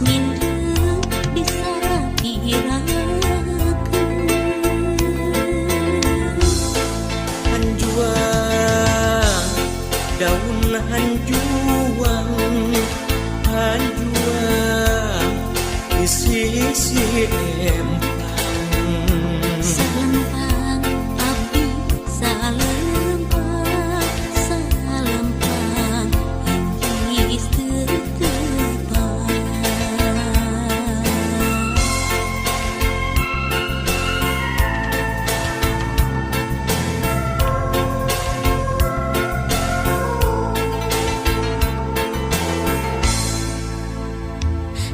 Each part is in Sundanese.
Mindeu bisa dirakeun Hanjuang daun hanjuang hanjuang di sisi empang salempang abdi salempang salempang hingis tetepang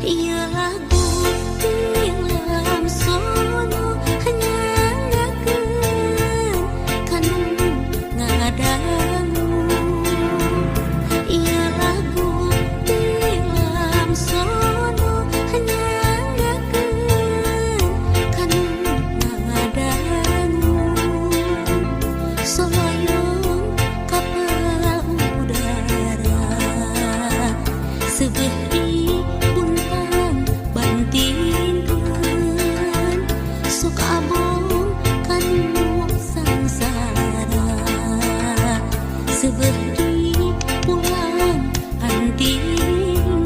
ieu lagu tilam sono nyanggakeun kanu ngadangu ieu lagu tilam sono nyanggakeun kanu ngadangu soyong kapal udara sebeuti puntang bantingkeun sok abong kanu sangsara sebeuti pulang antingkeun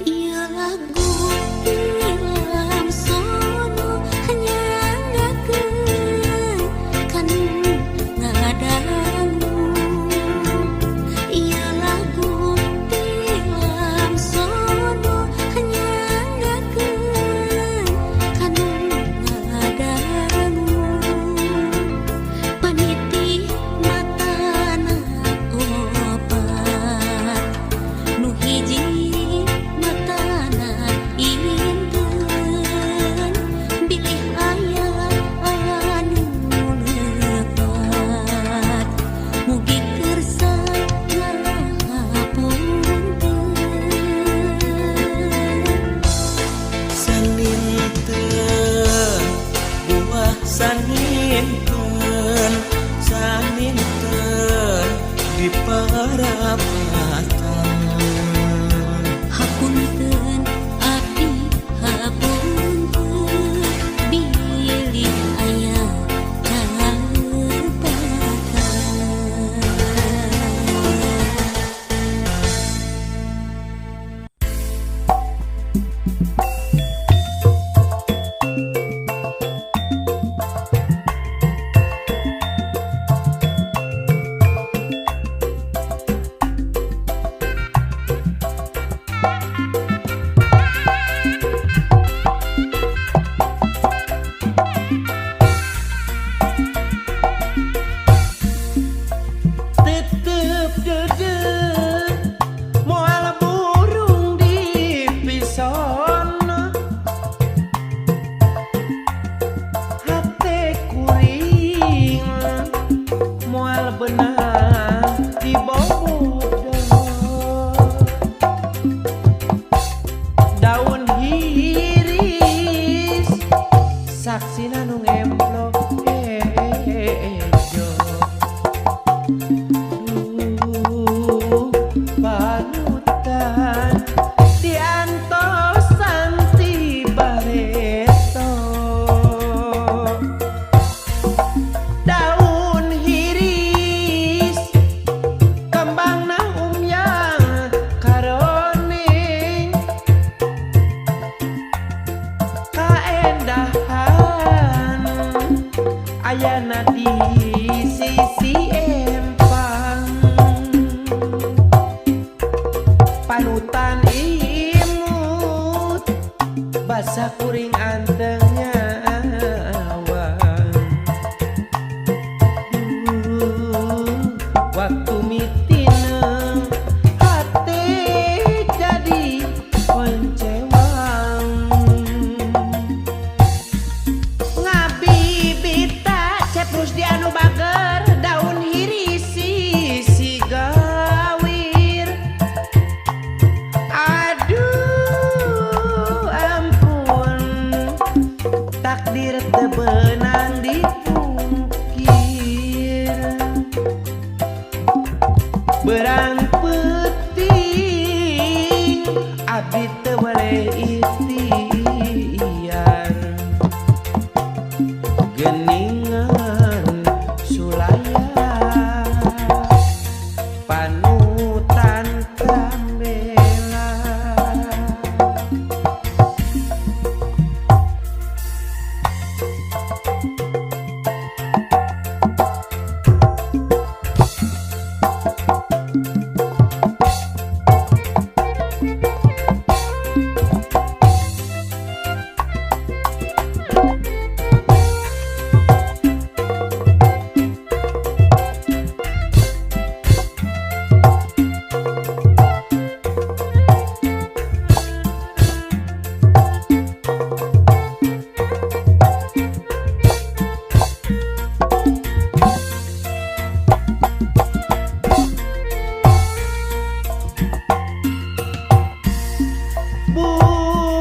ieu lagu tilam sono nyanggakeun kanu ngadangu ieu lagu tilam sono nyanggakeun kanu ngadangu paniti matana opat nu hiji matana inten bilih aya anu lepat mugi kersa ngapunten saninten buah saninten saninten di parapatan hapunten abdi hapunten bilih aya tetep dedeg moal burung di pisona hate kuring moal benang di daun hiris saksina nu ngemplok ejo panutan diantosan ti bareto daun hiris kembangna umyang karoning kaendahan ayana di sisi empang panutan imut basa kuring antengnya waktu mitineng hati jadi abdi teu boleh ikhtiar geningan sulaya panutan kambela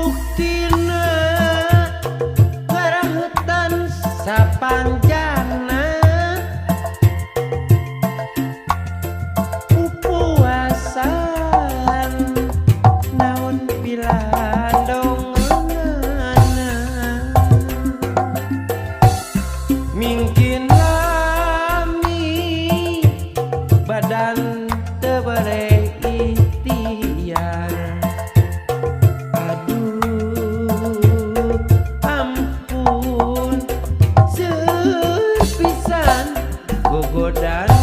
buktina karahutan sapanjangna pupuasan naon pilandonganana mungkin lami badan teu boleh ikhtiar ampun sepisan gogodana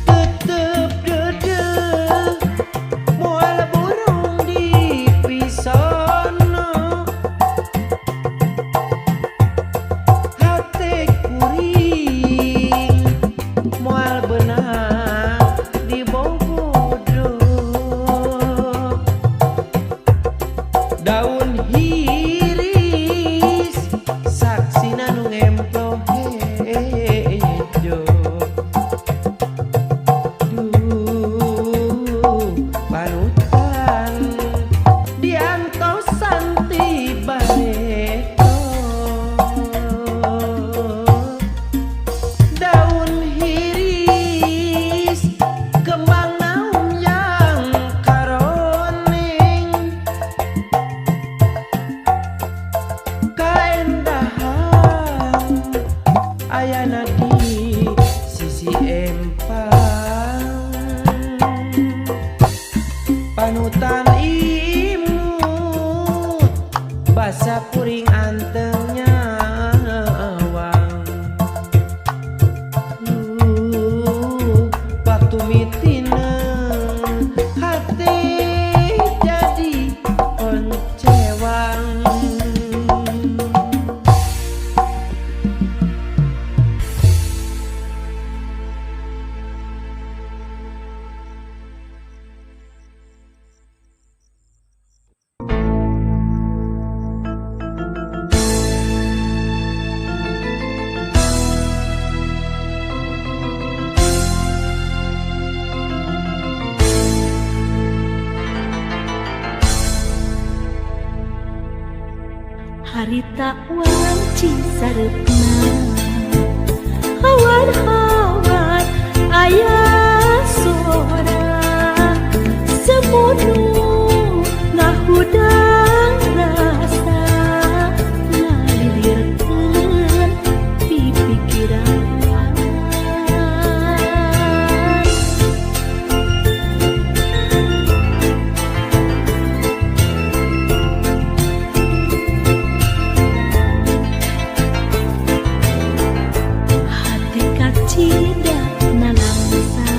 tetep dedeh moal burung di pisono hate kuring moal benang di bobodo daun hiris saksina nu ngemplo hejo duh panutan diantosan tibareto daun hiris kembang naung yang karoning kaendahan ayana di sisi empang panutan imut basa puring antengnya awang waktu mitina hati jadi oncewang harita wanci sarepna hawan-hawan aya sora semunu ngahudang rasa ngalirkeun pipikiran hati kacida nalangsa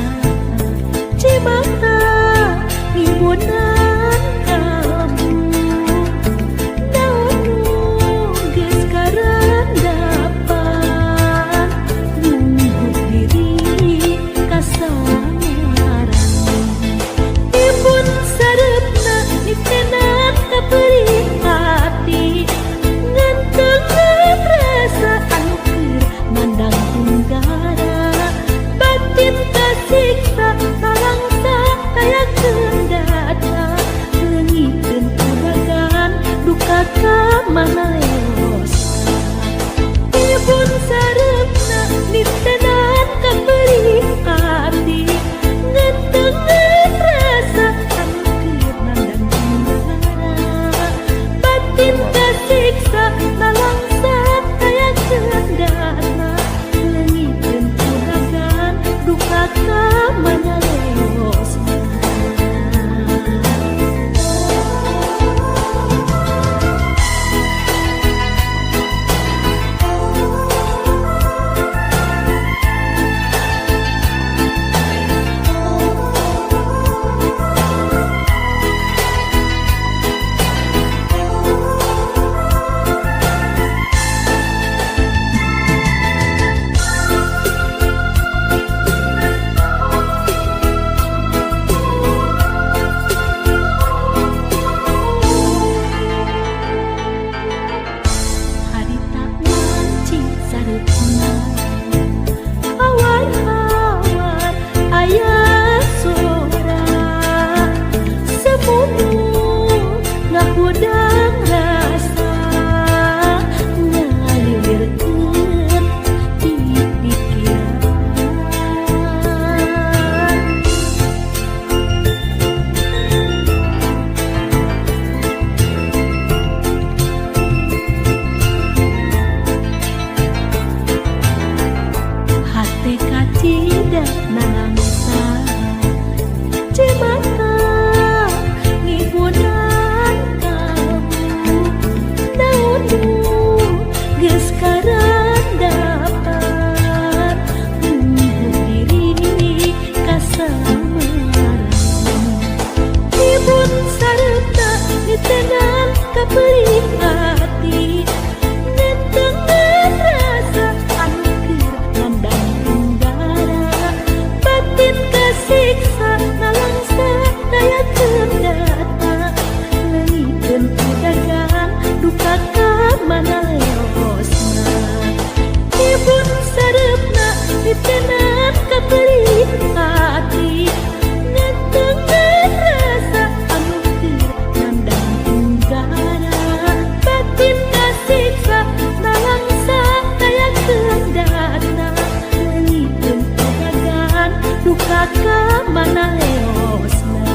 mana leosna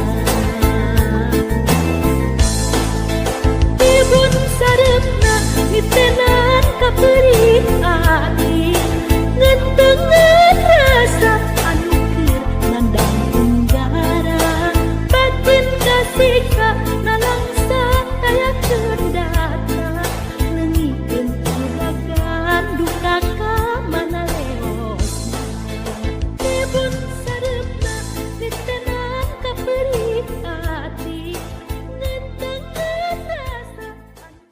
Ibun sarepna nitenan kapeurit ati ngentengan rasa anu keur nandang unggara batin kasika nalangsa daya kendata leungikeun juragan duka ka mana leosna Ibun sarepna nitenan kapeurit ati ngentengan rasa anu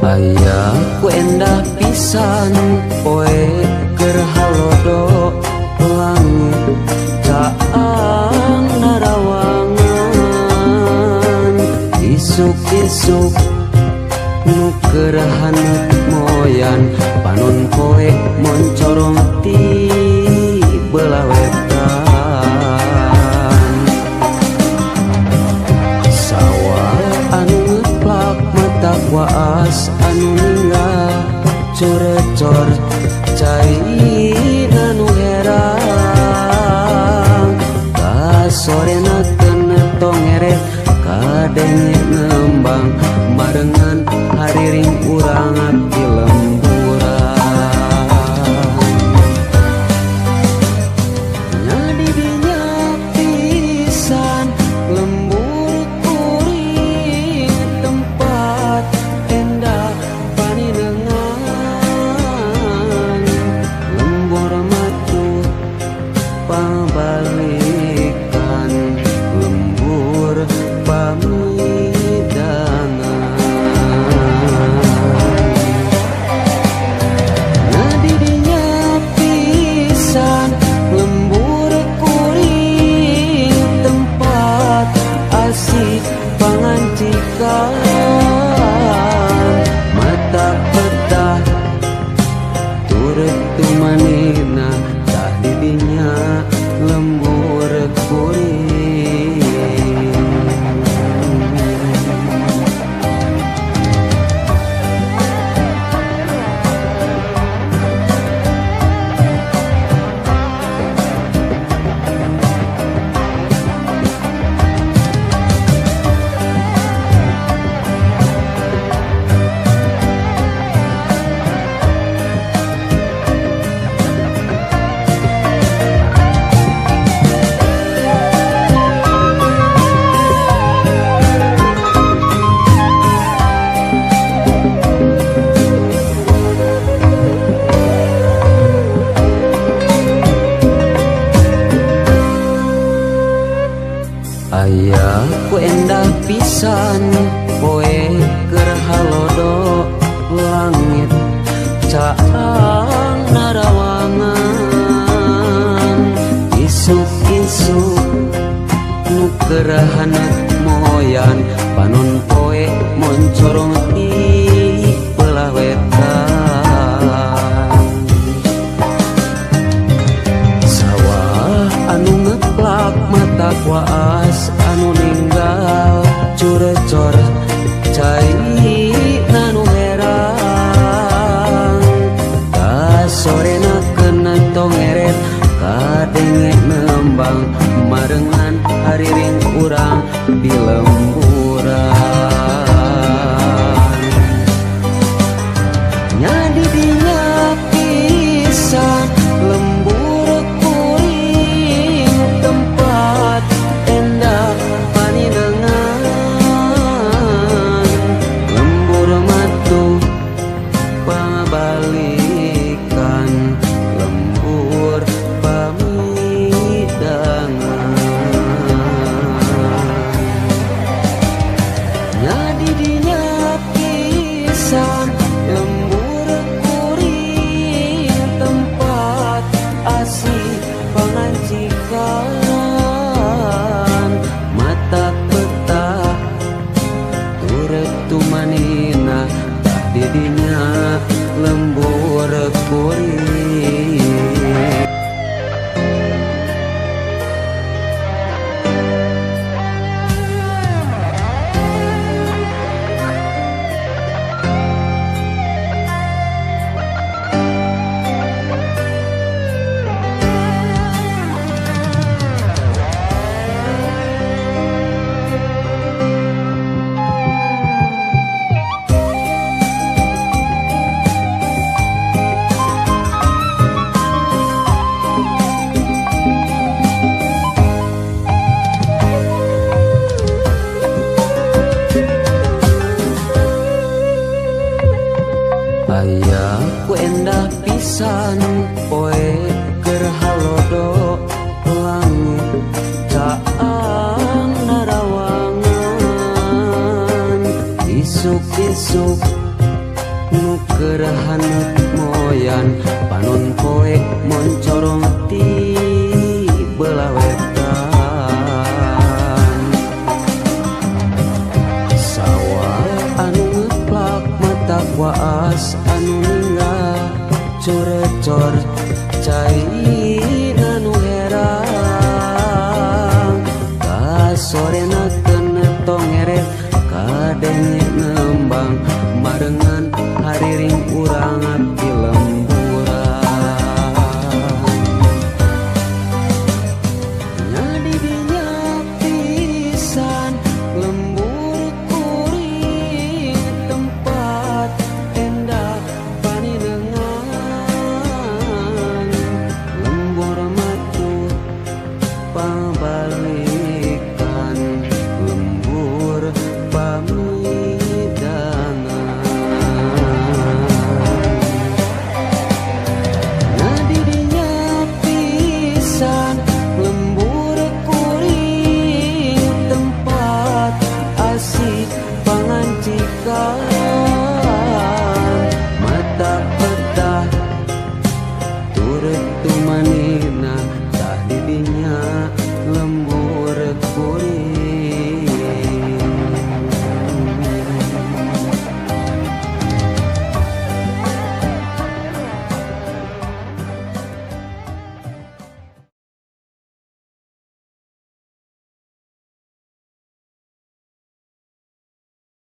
Aya ku endah pisan poe keur halodo langit caang narawangan isuk-isuk nu keur haneut moyan panon poe moncorong ti belah wetan sawah anu ngeplak mata kuas anu ninggal corecor cairna nu herang kasorena kena tongeret kadenge ngembang marengan hariring urang abdi lemburan nyadi dinya pisan lembur kuring tempat endah paninengan lembur matu pabalikan lembur pamidangan nadi dinya pisan lembur kuring tempat asik pangancikan mata petah turut tumanina tah didinya lembur kuring aya ku endah pisan poe keur halodo langit caang narawangan isuk-isuk nu keur haneut moyan panon poe moncorong ti belah wetan sawah anu ngeplak mata kuas anu ninggal curecor cairna nu herang kasorena kena tongeret kadenge nembang marengan hariring urang di lemburan nyadi dinya pisan lembur kuring tempat endah paninengan lembur matu pabalikan lembur pamidangan nyadi dinya pisan lembur kuring tempat asik pangancikan mata petah turut tumanina tah didinya lembur kuring aya ku endah pisan poe keur halodo langit caang narawangan isuk-isuk nukerhan moyan panon koe moncorong ti belawetan sawah anu ngeplak mata waas anu ninggal corecor cai anu herang kasorena kena tongeret kadenge nembang marengan hariring urang abdi lemburan nyadi dinya pisan lembur kuring tempat endah paninengan lembur matu pabalikan lembur pamidangan nadi dinya pisan lembur kuring tempat asik pangancikan mata petah turut tumanina tak didinya